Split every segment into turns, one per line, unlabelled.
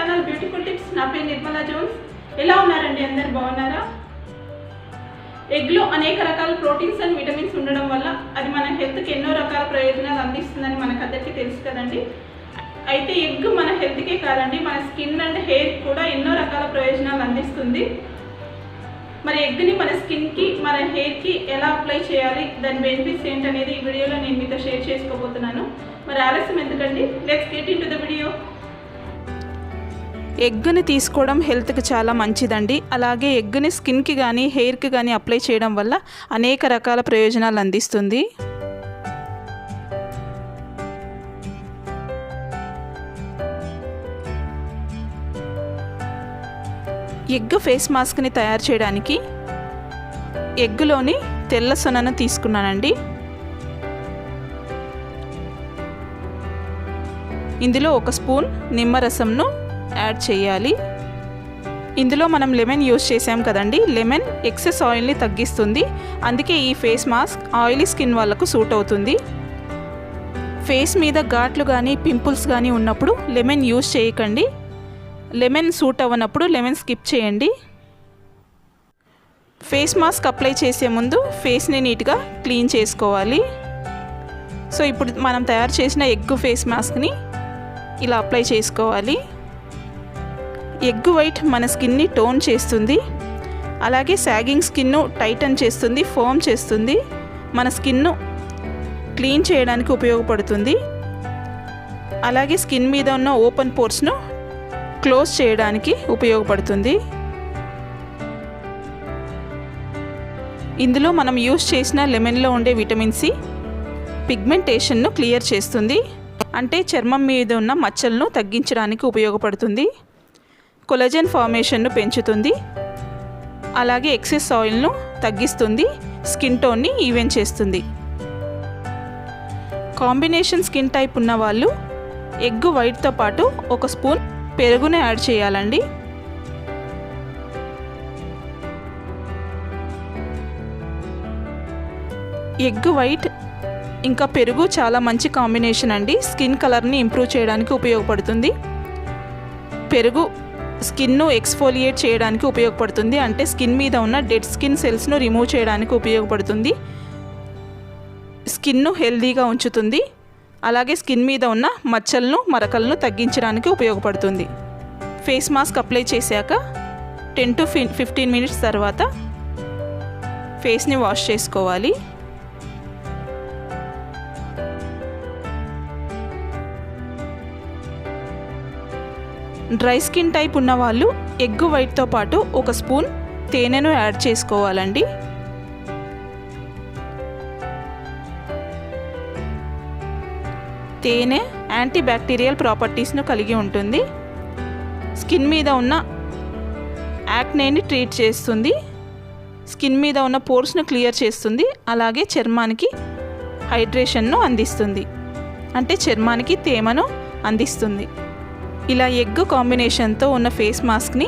Channel beautiful tips. నా పేరు Nirmala Jones. ఎలా ఉన్నారండి? అందరు బాగున్నారా? ఎగ్లో అనేక రకాల ప్రోటీన్స్ అండ్ విటమిన్స్ ఉండడం వల్ల అది మన హెల్త్కి ఎన్నో రకాల ప్రయోజనాలు అందిస్తుందని మనకందరికీ తెలుసు కదండి. అయితే ఎగ్ మన హెల్త్కే కాదండి, మన స్కిన్ అండ్ హెయిర్ కూడా ఎన్నో రకాల ప్రయోజనాలు అందిస్తుంది. మరి ఎగ్ని మన స్కిన్కి, మన హెయిర్కి ఎలా అప్లై చేయాలి, దాని బెనిఫిట్స్ ఏంటనేది ఈ వీడియోలో నేను మీతో షేర్ చేసుకోబోతున్నాను. మరి ఆలస్యం ఎందుకండి, let's get into the video. ఎగ్ని తీసుకోవడం హెల్త్కి చాలా మంచిదండి. అలాగే ఎగ్ని స్కిన్కి కానీ హెయిర్కి కానీ అప్లై చేయడం వల్ల అనేక రకాల ప్రయోజనాలు అందిస్తుంది. ఎగ్ ఫేస్ మాస్క్ని తయారు చేయడానికి ఎగ్గులోని తెల్ల సొనను తీసుకున్నానండి. ఇందులో 1 స్పూన్ నిమ్మరసంను యాడ్ చేయాలి. ఇందులో మనం లెమన్ యూజ్ చేసాం కదండి. లెమన్ ఎక్సెస్ ఆయిల్ని తగ్గిస్తుంది. అందుకే ఈ ఫేస్ మాస్క్ ఆయిలీ స్కిన్ వాళ్ళకు సూట్ అవుతుంది. ఫేస్ మీద ఘాట్లు కానీ పింపుల్స్ కానీ ఉన్నప్పుడు లెమన్ యూజ్ చేయకండి. లెమన్ సూట్ అవ్వనప్పుడు లెమన్ స్కిప్ చేయండి. ఫేస్ మాస్క్ అప్లై చేసే ముందు ఫేస్ని నీట్గా క్లీన్ చేసుకోవాలి. సో ఇప్పుడు మనం తయారు చేసిన ఎగ్ ఫేస్ మాస్క్ని ఇలా అప్లై చేసుకోవాలి. ఎగ్ వైట్ మన స్కిన్ని టోన్ చేస్తుంది. అలాగే సాగింగ్ స్కిన్ను టైటన్ చేస్తుంది, ఫోమ్ చేస్తుంది. మన స్కిన్ను క్లీన్ చేయడానికి ఉపయోగపడుతుంది. అలాగే స్కిన్ మీద ఉన్న ఓపెన్ పోర్స్ను క్లోజ్ చేయడానికి ఉపయోగపడుతుంది. ఇందులో మనం యూజ్ చేసిన లెమన్లో ఉండే విటమిన్ సి పిగ్మెంటేషన్ను క్లియర్ చేస్తుంది. అంటే చర్మం మీద ఉన్న మచ్చలను తగ్గించడానికి ఉపయోగపడుతుంది. కొలాజన్ ఫార్మేషన్ను పెంచుతుంది. అలాగే ఎక్సెస్ ఆయిల్ను తగ్గిస్తుంది. స్కిన్ టోన్ని ఈవెన్ చేస్తుంది. కాంబినేషన్ స్కిన్ టైప్ ఉన్న వాళ్ళు ఎగ్ వైట్తో పాటు 1 స్పూన్ పెరుగును యాడ్ చేయాలండి. ఎగ్ వైట్ ఇంకా పెరుగు చాలా మంచి కాంబినేషన్ అండి. స్కిన్ కలర్ని ఇంప్రూవ్ చేయడానికి ఉపయోగపడుతుంది. పెరుగు స్కిన్ను ఎక్స్ఫోలియేట్ చేయడానికి ఉపయోగపడుతుంది. అంటే స్కిన్ మీద ఉన్న డెడ్ స్కిన్ సెల్స్ను రిమూవ్ చేయడానికి ఉపయోగపడుతుంది. స్కిన్ను హెల్దీగా ఉంచుతుంది. అలాగే స్కిన్ మీద ఉన్న మచ్చలను, మరకలను తగ్గించడానికి ఉపయోగపడుతుంది. ఫేస్ మాస్క్ అప్లై చేశాక 10 to 15 మినిట్స్ తర్వాత ఫేస్ని వాష్ చేసుకోవాలి. డ్రై స్కిన్ టైప్ ఉన్నవాళ్ళు ఎగ్ వైట్తో పాటు 1 స్పూన్ తేనెను యాడ్ చేసుకోవాలండి. తేనె యాంటీ బ్యాక్టీరియల్ ప్రాపర్టీస్ను కలిగి ఉంటుంది. స్కిన్ మీద ఉన్న యాక్నేని ట్రీట్ చేస్తుంది. స్కిన్ మీద ఉన్న పోర్స్ను క్లియర్ చేస్తుంది. అలాగే చర్మానికి హైడ్రేషన్ను అందిస్తుంది. అంటే చర్మానికి తేమను అందిస్తుంది. ఇలా ఎగ్ కాంబినేషన్తో ఉన్న ఫేస్ మాస్క్ని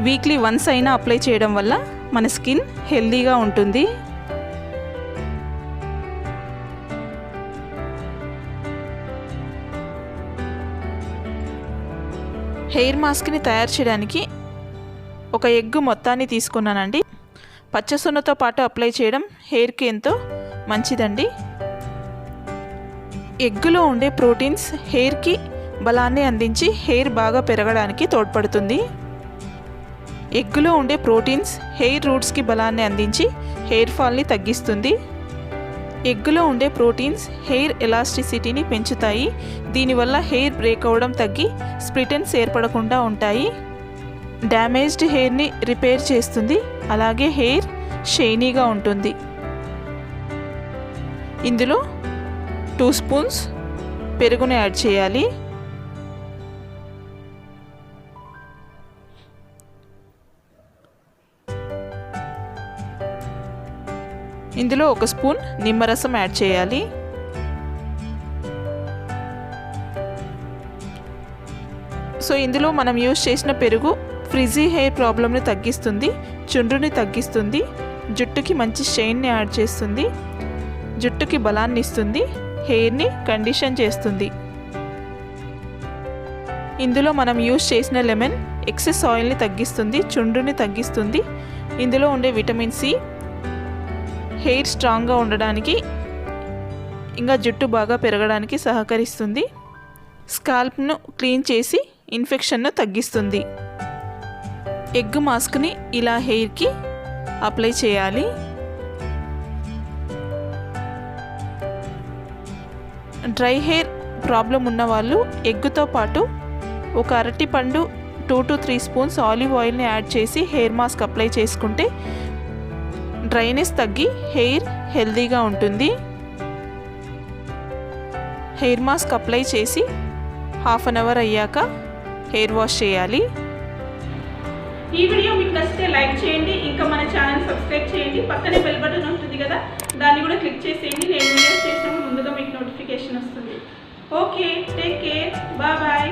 వీక్లీ వన్స్ అయినా అప్లై చేయడం వల్ల మన స్కిన్ హెల్దీగా ఉంటుంది. హెయిర్ మాస్క్ని తయారు చేయడానికి 1 ఎగ్ మొత్తాన్ని తీసుకున్నానండి. పచ్చసొన్నతో పాటు అప్లై చేయడం హెయిర్కి ఎంతో మంచిదండి. ఎగ్గులో ఉండే ప్రోటీన్స్ హెయిర్కి బలాన్ని అందించి హెయిర్ బాగా పెరగడానికి తోడ్పడుతుంది. ఎగ్గులో ఉండే ప్రోటీన్స్ హెయిర్ రూట్స్కి బలాన్ని అందించి హెయిర్ ఫాల్ని తగ్గిస్తుంది. ఎగ్గులో ఉండే ప్రోటీన్స్ హెయిర్ ఎలాస్టిసిటీని పెంచుతాయి. దీనివల్ల హెయిర్ బ్రేక్ అవ్వడం తగ్గి స్ప్లిటెన్స్ ఏర్పడకుండా ఉంటాయి. డ్యామేజ్డ్ హెయిర్ని రిపేర్ చేస్తుంది. అలాగే హెయిర్ షైనీగా ఉంటుంది. ఇందులో 2 స్పూన్స్ పెరుగును యాడ్ చేయాలి. ఇందులో 1 స్పూన్ నిమ్మరసం యాడ్ చేయాలి. సో ఇందులో మనం యూజ్ చేసిన పెరుగు ఫ్రిజీ హెయిర్ ప్రాబ్లమ్ని తగ్గిస్తుంది, చుండ్రుని తగ్గిస్తుంది, జుట్టుకి మంచి షైన్ని యాడ్ చేస్తుంది, జుట్టుకి బలాన్ని ఇస్తుంది, హెయిర్ని కండిషన్ చేస్తుంది.
ఇందులో మనం యూజ్ చేసిన లెమన్ ఎక్సెస్ ఆయిల్ని తగ్గిస్తుంది, చుండ్రుని తగ్గిస్తుంది. ఇందులో ఉండే విటమిన్ సి హెయిర్ స్ట్రాంగ్గా ఉండడానికి ఇంకా జుట్టు బాగా పెరగడానికి సహకరిస్తుంది. స్కాల్ప్ను క్లీన్ చేసి ఇన్ఫెక్షన్ను తగ్గిస్తుంది. ఎగ్ మాస్క్ని ఇలా హెయిర్కి అప్లై చేయాలి. డ్రై హెయిర్ ప్రాబ్లం ఉన్నవాళ్ళు ఎగ్గుతో పాటు ఒక అరటిపండు 2 to 3 స్పూన్స్ ఆలివ్ ఆయిల్ని యాడ్ చేసి హెయిర్ మాస్క్ అప్లై చేసుకుంటే డ్రైనెస్ తగ్గి హెయిర్ హెల్తీగా ఉంటుంది. హెయిర్ మాస్క్ అప్లై చేసి హాఫ్ అన్ అవర్ అయ్యాక హెయిర్ వాష్ చేయాలి.
ఈ వీడియో మీకు నచ్చితే లైక్ చేయండి, ఇంకా మన ఛానల్ సబ్స్క్రైబ్ చేయండి. పక్కనే బెల్ బటన్ ఉంటుంది కదా, దాన్ని కూడా క్లిక్ చేసేయండి. నేను వీడియోస్ చేసినప్పుడు ముందుగా మీకు నోటిఫికేషన్ వస్తుంది. Okay, take care, bye bye.